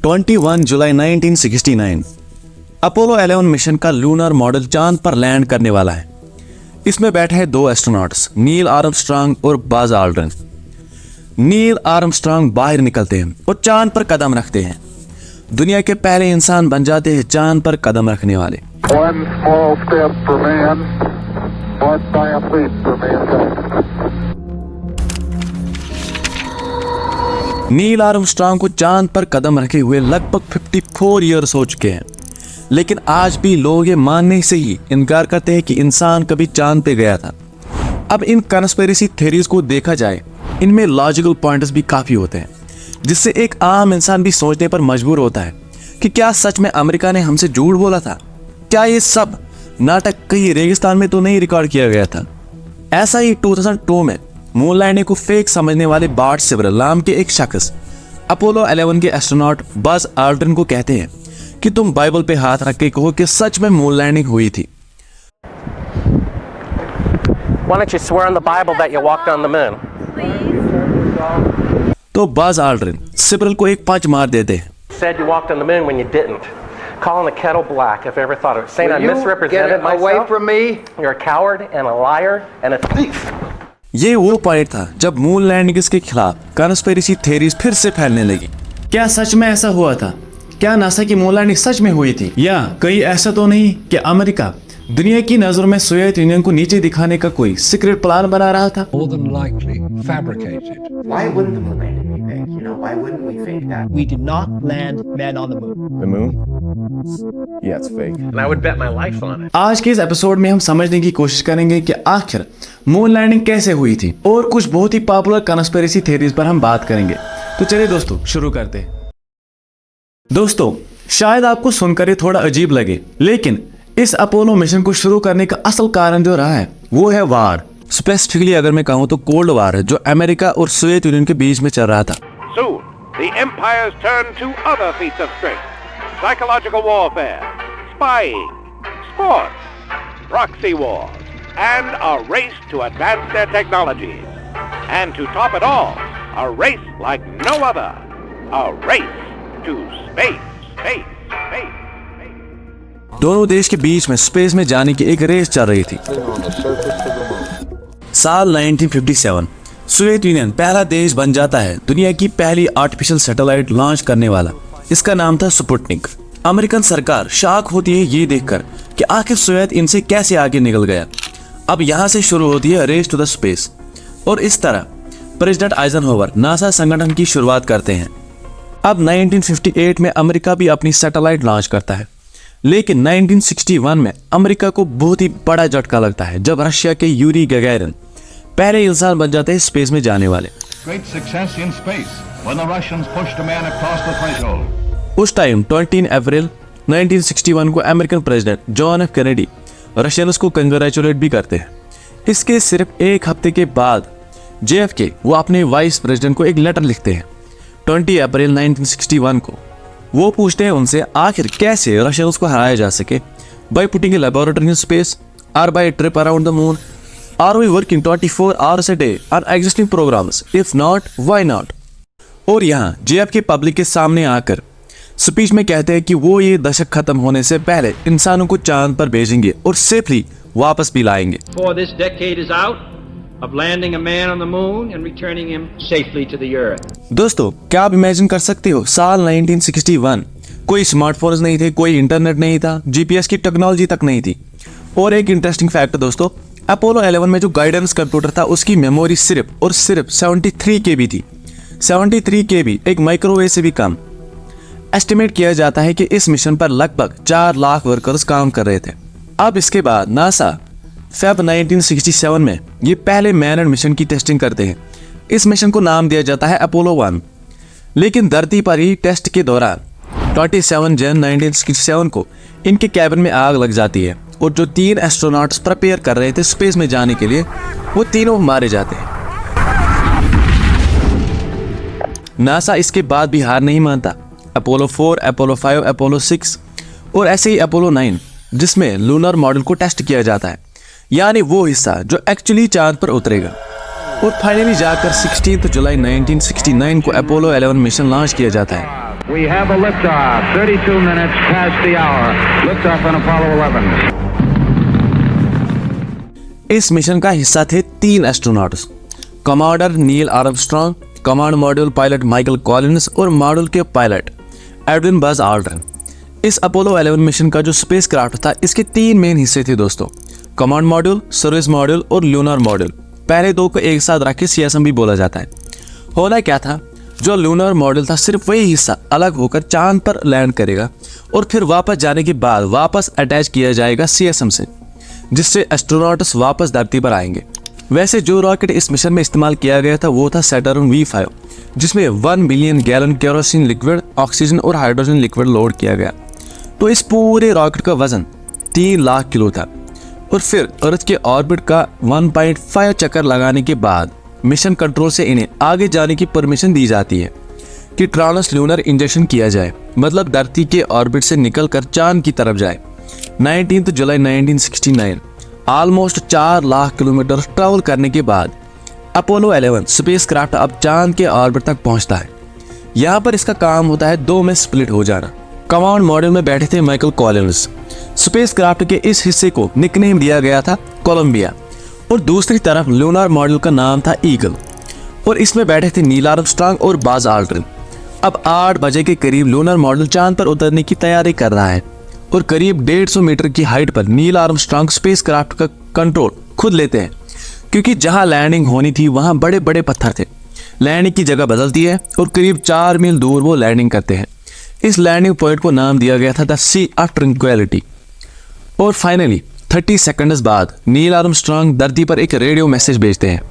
21 जुलाई 1969 Apollo 11 mission का lunar model चांद पर लैंड करने वाला है। इसमें बैठे हैं दो एस्ट्रोनॉट्स, नील आर्मस्ट्रांग और बज ऑल्ड्रिन। नील आर्मस्ट्रांग बाहर निकलते हैं और चांद पर कदम रखते हैं। दुनिया के पहले इंसान बन जाते हैं चांद पर कदम रखने वाले। One small step for man, one giant leap for mankind. Neil Armstrong को चांद पर कदम रखे हुए लगभग 54 ईयर्स हो चुके हैं, लेकिन आज भी लोग ये मानने से ही इनकार करते हैं कि इंसान कभी चांद पे गया था। अब इन कंस्पिरेसी थ्योरीज को देखा जाए, इनमें लॉजिकल पॉइंट्स भी काफ़ी होते हैं, जिससे एक आम इंसान भी सोचने पर मजबूर होता है कि क्या सच में अमेरिका ने हमसे झूठ बोला था? क्या ये सब नाटक कहीं रेगिस्तान में तो नहीं रिकॉर्ड किया गया था? ऐसा ही 2002 में मून लैंडिंग को फेक समझने वाले बार्ट सिवरल नाम के एक शख्स अपोलो 11 के एस्ट्रोनॉट बज ऑल्ड्रिन को कहते हैं कि तुम बाइबल पे हाथ रख के कहो कि सच में मून लैंडिंग हुई थी। Why don't you swear on the Bible that you walked on the moon? तो बज ऑल्ड्रिन सिवरल को एक पंच मार देते हैं। Said you walked on the moon when you didn't. Calling the kettle black if I ever thought of it. Saying I misrepresented myself. Away from me. You're a coward and a liar and a thief. ये वो point था जब moon landing के खिलाफ conspiracy theories फिर से फैलने लगी। क्या सच में ऐसा हुआ था? क्या नासा की मून लैंडिंग सच में हुई थी, या कहीं ऐसा तो नहीं कि अमेरिका दुनिया की नजरों में सोवियत यूनियन को नीचे दिखाने का कोई सीक्रेट प्लान बना रहा था? More than likely fabricated. Why wouldn't the moon landing be fake? You know, why wouldn't we fake that? We did not land men on the moon. The moon? Yeah, it's fake. And I would bet my life on it. आज के इस episode में हम समझने की कोशिश करेंगे कि आखिर मून लैंडिंग कैसे हुई थी, और कुछ बहुत ही पॉपुलर कंस्पिरेसी थ्योरीज पर हम बात करेंगे। तो चलिए दोस्तों शुरू करते हैं। दोस्तों, शायद आपको सुनकर ये थोड़ा अजीब लगे, लेकिन इस अपोलो मिशन को शुरू करने का असल कारण जो रहा है वो है वार। स्पेसिफिकली अगर मैं कहूँ तो कोल्ड वार है, जो अमेरिका और सोवियत यूनियन के बीच में चल रहा था। Soon, the empires turn to other feats of strength: psychological warfare, spying, sports, proxy wars, and a race to advance their technologies. And to top it all, a race like no other, a race to space, space, space. दोनों देश के बीच में space में जाने की एक race चल रही थी। साल 1957 सोवियत यूनियन पहला देश बन जाता है दुनिया की पहली आर्टिफिशियल सैटेलाइट लॉन्च करने वाला। इसका नाम था स्पुतनिक। अमेरिकन सरकार शॉक होती है ये देखकर कि आखिर सोवियत इनसे कैसे आगे निकल गया। अब यहाँ से शुरू होती है रेस टू द स्पेस, और इस तरह प्रेसिडेंट आइजनहोवर नासा संगठन की शुरुआत करते हैं। अब 1958 में अमेरिका भी अपनी सैटेलाइट लॉन्च करता है, लेकिन 1961 में अमेरिका को बहुत ही बड़ा झटका लगता है जब रशिया के यूरी गगैरिन पहले इंसान बन जाते हैं स्पेस में जाने वाले। Great success in space when the Russians pushed a man across the threshold. उस टाइम 20 अप्रैल 1961 को American president John F Kennedy Russians को कंग्रेचुलेट भी करते हैं। इसके सिर्फ एक हफ्ते के बाद JFK वो अपने वाइस प्रेसिडेंट को एक लेटर लिखते हैं 20 अप्रैल 1961 को। वो पूछते हैं उनसे आखिर कैसे रशियंस को हराया जा सके, by putting a laboratory in space और by trip around the moon, are we working 24 hours a day on existing programs, if not why not. और यहाँ JFK पब्लिक के सामने आकर स्पीच में कहते हैं कि वो ये दशक खत्म होने से पहले इंसानों को चांद पर भेजेंगे और सेफली वापस भी लाएंगे। Before this decade is out of landing a man on the moon and returning him safely to the earth. दोस्तों, क्या आप इमेजिन कर सकते हो साल 1961, कोई स्मार्टफोन्स नहीं थे, कोई इंटरनेट नहीं था, GPS की टेक्नोलॉजी तक नहीं थी। और एक इंटरेस्टिंग फैक्ट दोस्तों, अपोलो 11 में जो गाइडेंस कंप्यूटर था उसकी मेमोरी सिर्फ और सिर्फ 73 KB थी। 73 KB एक माइक्रोवेव से भी कम। एस्टिमेट किया जाता है कि इस मिशन पर लगभग 4 लाख वर्कर्स काम कर रहे थे। अब इसके बाद नासा फेब 1967 में ये पहले मैनड मिशन की टेस्टिंग करते हैं। इस मिशन को नाम दिया जाता है अपोलो 1। लेकिन धरती पर ही टेस्ट के दौरान 27 जन 1967 को इनके कैबिन में आग लग जाती है, और जो 3 एस्ट्रोनॉट्स प्रिपेयर कर रहे थे स्पेस में जाने के लिए, वो तीनों मारे जाते हैं। नासा इसके बाद भी हार नहीं मानता। अपोलो 4, अपोलो 5, अपोलो 6 और ऐसे ही अपोलो 9, जिसमें लूनर मॉडल को टेस्ट किया जाता है, यानी वो हिस्सा जो एक्चुअली चांद पर उतरेगा। और फाइनली जाकर 16 जुलाई 1969 को अपोलो 11 मिशन लॉन्च किया जाता है। We have a liftoff, 32 minutes past the hour. Liftoff on Apollo 11. इस मिशन का हिस्सा थे 3 astronauts, commander Neil Armstrong, command module pilot Michael Collins और मॉड्यूल के पायलट एडविन बज ऑल्ड्रिन। इस अपोलो 11 मिशन का जो स्पेसक्राफ्ट था, इसके 3 मेन हिस्से थे दोस्तों, कमांड मॉड्यूल, सर्विस मॉड्यूल और लूनर मॉड्यूल। पहले 2 को एक साथ रख के CSM भी बोला जाता है। होना क्या था, जो लूनर मॉड्यूल था सिर्फ वही हिस्सा अलग होकर चांद पर लैंड करेगा और फिर वापस जाने के बाद वापस अटैच किया जाएगा CSM से, जिससे एस्ट्रोनॉट्स वापस धरती पर आएंगे। वैसे जो रॉकेट इस मिशन में इस्तेमाल किया गया था वो था सैटर्न V5, जिसमें 1 billion gallon kerosene liquid, oxygen और हाइड्रोजन लिक्विड लोड किया गया। तो इस पूरे रॉकेट का वजन 3 लाख किलो था। और फिर अर्थ के ऑर्बिट का 1.5 चक्कर लगाने के बाद मिशन कंट्रोल से इन्हें आगे जाने की परमिशन दी जाती है कि ट्रांसल्यूनर इंजेक्शन किया जाए, मतलब धरती के ऑर्बिट से निकलकर चांद की तरफ जाए। 19 जुलाई 1969 ऑलमोस्ट 4 लाख किलोमीटर ट्रैवल करने के बाद अपोलो 11 स्पेसक्राफ्ट अब चांद के ऑर्बिट तक पहुंचता है। यहाँ पर इसका काम होता है 2 में स्प्लिट हो जाना। कमांड मॉड्यूल में बैठे थे माइकल कॉलिंस। स्पेसक्राफ्ट के इस हिस्से को निकनेम दिया गया था कोलंबिया, और दूसरी तरफ लूनर मॉड्यूल का नाम था ईगल, और इसमें बैठे थे नील आर्मस्ट्रांग और बज ऑल्ड्रिन। अब 8 बजे के करीब लूनर मॉड्यूल चांद पर उतरने की तैयारी कर रहा है और करीब 150 मीटर की हाइट पर नील आर्मस्ट्रांग स्पेसक्राफ्ट का कंट्रोल खुद लेते हैं, क्योंकि जहां लैंडिंग होनी थी वहां बड़े बड़े पत्थर थे। लैंडिंग की जगह बदलती है और करीब 4 मील दूर वो लैंडिंग करते हैं। इस लैंडिंग पॉइंट को नाम दिया गया था द सी ऑफ ट्रैंक्विलिटी। और फाइनली 30 सेकंड्स बाद नील आर्मस्ट्रांग धरती पर एक रेडियो मैसेज भेजते हैं।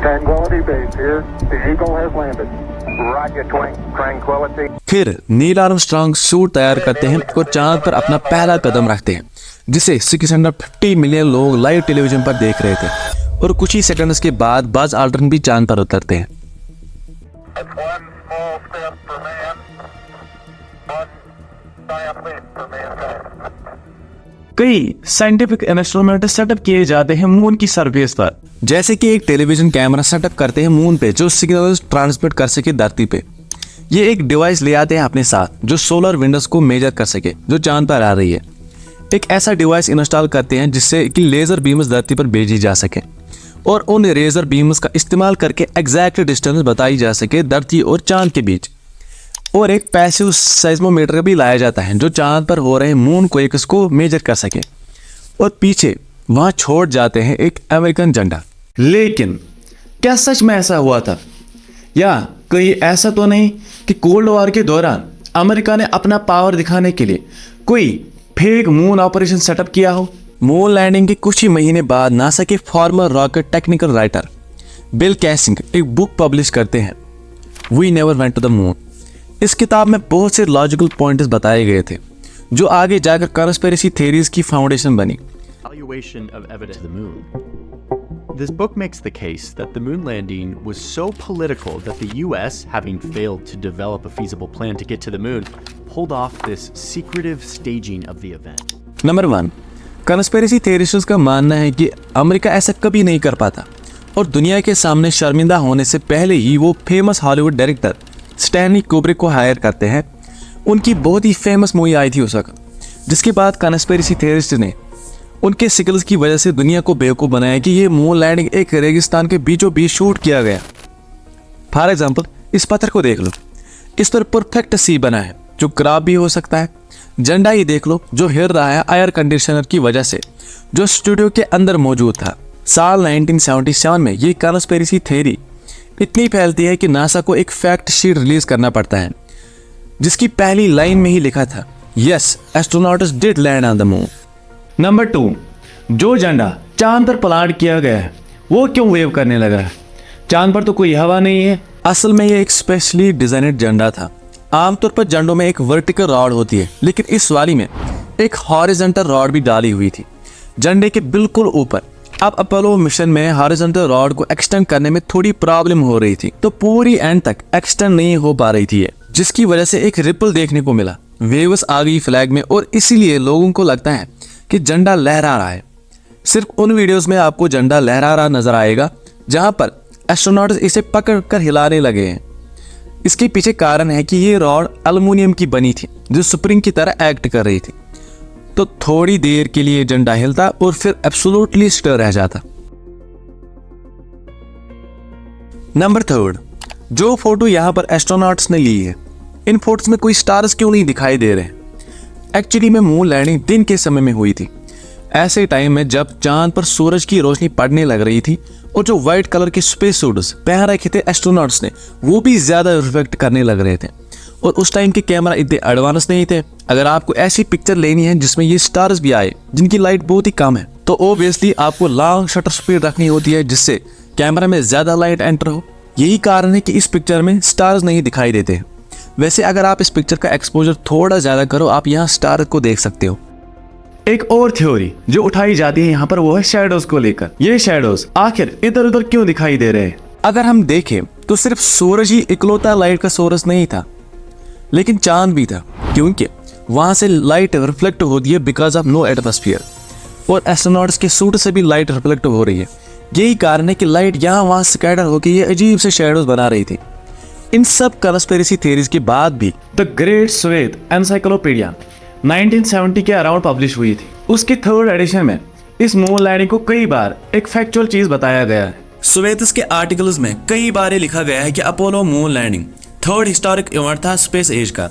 Tranquility Base here. The Eagle has landed. Roger, Tranquility. फिर नील आर्मस्ट्रांग सूट तैयार करते हैं और चांद पर अपना पहला कदम रखते हैं, जिसे 650 मिलियन लोग लाइव टेलीविजन पर देख रहे थे। और कुछ ही सेकंड्स के बाद बज ऑल्ड्रिन भी चांद पर उतरते हैं। That's one small step for man, one giant leap for mankind. कई साइंटिफिक इंस्ट्रूमेंट सेटअप किए जाते हैं मून की सरफेस पर, जैसे कि एक टेलीविजन कैमरा सेटअप करते हैं मून पे जो सिग्नल्स ट्रांसमिट कर सके धरती पे। ये एक डिवाइस ले आते हैं अपने साथ जो सोलर विंडोज को मेजर कर सके जो चांद पर आ रही है। एक ऐसा डिवाइस इंस्टॉल करते हैं जिससे कि लेजर बीम्स धरती पर भेजी जा सके और उन लेजर बीम्स का इस्तेमाल करके एग्जैक्ट डिस्टेंस बताई जा सके धरती और चांद के बीच। और एक पैसिव सेismometer भी लाया जाता है जो चांद पर हो रहे मून क्वेक्स को मेजर कर सके। और पीछे वहां छोड़ जाते हैं एक अमेरिकन झंडा। लेकिन क्या सच में ऐसा हुआ था, या कहीं ऐसा तो नहीं कि कोल्ड वॉर के दौरान अमेरिका ने अपना पावर दिखाने के लिए कोई फेक मून ऑपरेशन सेटअप किया हो? मून लैंडिंग के कुछ ही महीने बाद नासा के former rocket technical writer Bill Kaysing एक बुक पब्लिश करते हैं, we never went to the moon. इस किताब में बहुत से लॉजिकल पॉइंट्स बताए गए थे जो आगे जाकर कॉन्स्पिरेसी थ्योरीज की फाउंडेशन बनी। Evaluation of evidence to the moon. This book makes the case that the moon landing was so political that the US, having failed to develop a feasible plan to get to the moon, pulled off this secretive staging of the event. Number 1, conspiracy थ्योरिस्ट्स का मानना है कि America ऐसा कभी नहीं कर पाता और दुनिया के सामने शर्मिंदा होने से पहले ही वो famous Hollywood director Stanley Kubrick को हायर करते हैं। उनकी बहुत ही फेमस मूवी आई थी उस वक्त, जिसके बाद कॉन्स्पिरेसी थ्योरिस्ट ने उनके सिकल्स की वजह से दुनिया को बेवकूफ़ बनाया कि ये मून लैंडिंग एक रेगिस्तान के बीचों बीच शूट किया गया। फॉर एग्जाम्पल इस पत्थर को देख लो, इस पर परफेक्ट सी बना है जो खराब भी हो सकता है। झंडा ही देख लो जो हिल रहा है एयर कंडीशनर की वजह से जो स्टूडियो के अंदर मौजूद था। साल 1977 में ये कॉन्स्पिरेसी थ्योरी इतनी फैलती है कि नासा को एक फैक्ट शीट रिलीज करना पड़ता है जिसकी पहली लाइन में ही लिखा था, yes astronauts did land on the moon. Number 2, जो झंडा चांद पर प्लांट किया गया है वो क्यों वेव करने लगा है? चांद पर तो कोई हवा नहीं है। असल में ये एक स्पेशली डिजाइनेड झंडा था। आमतौर पर झंडों में एक वर्टिकल रॉड होती है, लेकिन इस वाली में एक हॉरिजॉन्टल रॉड भी डाली हुई थी झंडे के बिल्कुल ऊपर। अब अपोलो मिशन में हॉरिजॉन्टल रॉड को एक्सटेंड करने में थोड़ी प्रॉब्लम हो रही थी, तो पूरी एंड तक एक्सटेंड नहीं हो पा रही थी, जिसकी वजह से एक रिपल देखने को मिला। वेव्स आ गई फ्लैग में और इसीलिए लोगों को लगता है कि झंडा लहरा रहा है। सिर्फ उन वीडियोस में आपको झंडा लहरा रहा नजर आएगा जहां पर एस्ट्रोनॉट्स इसे पकड़ कर हिलाने लगे हैं। इसके पीछे कारण है कि ये रॉड एल्युमिनियम की बनी थी जो स्प्रिंग की तरह एक्ट कर रही थी, तो थोड़ी देर के लिए झंडा हिलता और फिर एब्सोल्युटली स्टिल रह जाता। नंबर 3, जो फोटो यहाँ पर एस्ट्रोनॉट्स ने ली है, इन फोटोज में कोई स्टार्स क्यों नहीं दिखाई दे रहे? एक्चुअली में मून लैंडिंग दिन के समय में हुई थी, ऐसे टाइम में जब चांद पर सूरज की रोशनी पड़ने लग रही थी और जो व्हाइट कलर के स्पेस सूट्स पहन रखे थे एस्ट्रोनॉट्स ने वो भी ज्यादा रिफ्लेक्ट करने लग रहे थे, और उस टाइम के कैमरा इतने एडवांस नहीं थे। अगर आपको ऐसी पिक्चर लेनी है जिसमें ये स्टार्स भी आए जिनकी लाइट बहुत ही कम है, तो ऑब्वियसली आपको लॉन्ग शटर स्पीड रखनी होती है जिससे कैमरा में ज्यादा लाइट एंटर हो। यही कारण है कि इस पिक्चर में स्टार्स नहीं दिखाई देते। वैसे अगर आप इस पिक्चर का एक्सपोजर थोड़ा ज्यादा करो, आप यहाँ स्टार को देख सकते हो। एक और थ्योरी जो उठाई जाती है यहाँ पर वो है शैडोज को लेकर। ये शैडोज आखिर इधर उधर क्यों दिखाई दे रहे हैं? अगर हम देखें तो सिर्फ सूरज ही इकलौता लाइट का सोर्स नहीं था, लेकिन चांद भी था, क्योंकि वहां से लाइट रिफ्लेक्ट होती है बिकॉज ऑफ नो एटमॉस्फेयर, और एस्ट्रोनॉट्स के सूट से भी लाइट रिफ्लेक्ट हो रही है। यही कारण है कि लाइट यहाँ वहां स्कैटर होकर ये अजीब से शैडोज बना रही थी। इन सब कंस्पिरेसी थ्योरीज के बाद भी द ग्रेट श्वेत एनसाइक्लोपीडिया 1970 के अराउंड पब्लिश हुई थी। उसके 3rd एडिशन में इस मून लैंडिंग को कई बार एक फैक्चुअल चीज बताया गया है। श्वेतस के आर्टिकल्स में कई बार लिखा गया है कि Apollo moon landing 3rd historic event था स्पेस एज का।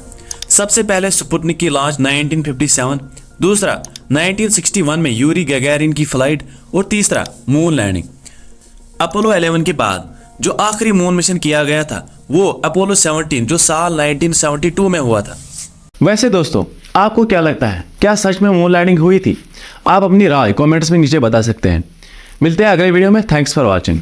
सबसे पहले स्पुतनिक की लॉन्च 1957, दूसरा 1961 में यूरी गैगारिन की फ्लाइट, और तीसरा मून लैंडिंग। अपोलो 11 के बाद जो आखिरी मून मिशन किया गया था वो अपोलो 17 जो साल 1972 में हुआ था। वैसे दोस्तों, आपको क्या लगता है, क्या सच में मून लैंडिंग हुई थी? आप अपनी राय कमेंट्स में नीचे बता सकते हैं। मिलते हैं अगले वीडियो में। Thanks for watching.